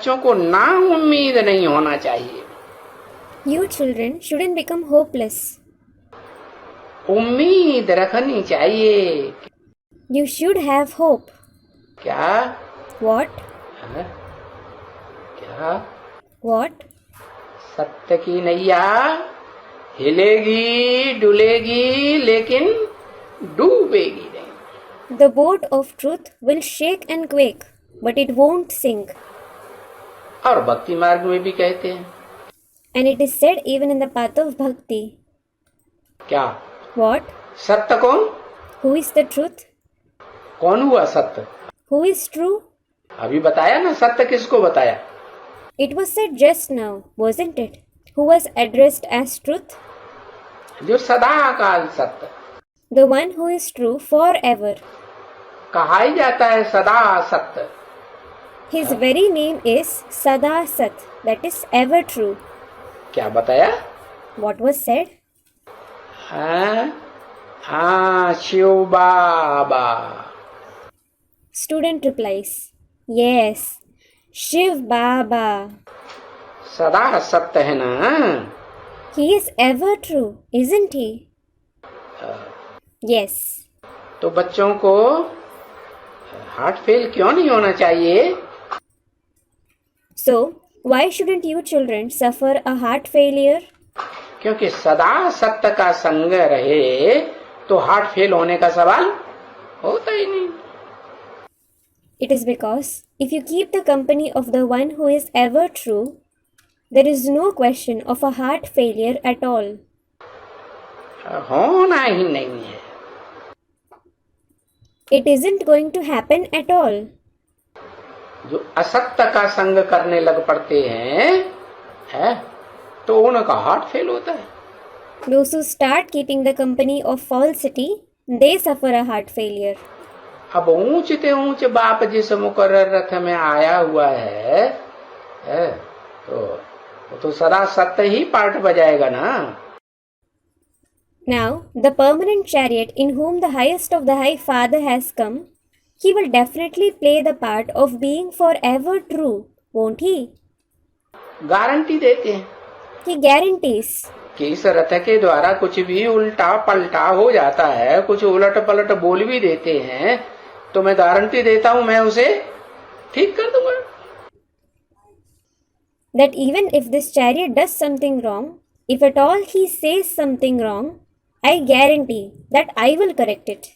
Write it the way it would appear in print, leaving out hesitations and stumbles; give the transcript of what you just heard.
बच्चों को ना उम्मीद नहीं होना चाहिए। You children shouldn't become hopeless. उम्मीद रखनी चाहिए। You should have hope. क्या? What? है? क्या? What? सत्य की नैया हिलेगी डुलेगी लेकिन डूबेगी नहीं। The boat of truth will shake and quake, but it won't sink. और भक्ति मार्ग में भी कहते हैं। And it is said even in the path of bhakti. क्या? What? सत्य कौन? Who is the truth? कौन हुआ सत्य? Who is true? अभी बताया ना, सत्य किसको बताया? It was said just now, wasn't it? Who was addressed as truth? जो सदा काल सत्य The one who is true forever. कहा ही जाता है, सदा सत्य। His very name is Sada Sat, that is ever true. क्या बताया? What was said? हाँ, शिव बाबा। Student replies, Yes, Shiv Baba. सदा सत्य है ना? He is ever true, isn't he? Yes. तो बच्चों को हार्ट फेल क्यों नहीं होना चाहिए? So, why shouldn't you children suffer a heart failure? क्योंकि सदा सत्य का संग रहे तो हार्ट फेल होने का सवाल होता ही नहीं। It is because if you keep the company of the one who is ever true, there is no question of a heart failure at all. होना ही नहीं है। It isn't going to happen at all. जो असत्य का संग करने लग पड़ते हैं, तो उनका हार्ट फेल होता है। Those who start keeping the company of falsity, they suffer a heart failure. अब ऊंचते ऊंच बाप जिस मुकर्रर रथ में आया हुआ है, तो सदा सत्य ही पार्ट बजाएगा ना। Now, the permanent chariot in whom the highest of the high Father has come, he will definitely play the part of being forever true, won't he? Guarantee देते हैं He guarantees. कि इस रथ के द्वारा कुछ भी उल्टा पलटा हो जाता है, कुछ उलट पलट बोल भी देते हैं, तो मैं गारंटी देता हूं मैं उसे ठीक कर दूंगा। That even if this chariot does something wrong, if at all he says something wrong, I guarantee that I will correct it.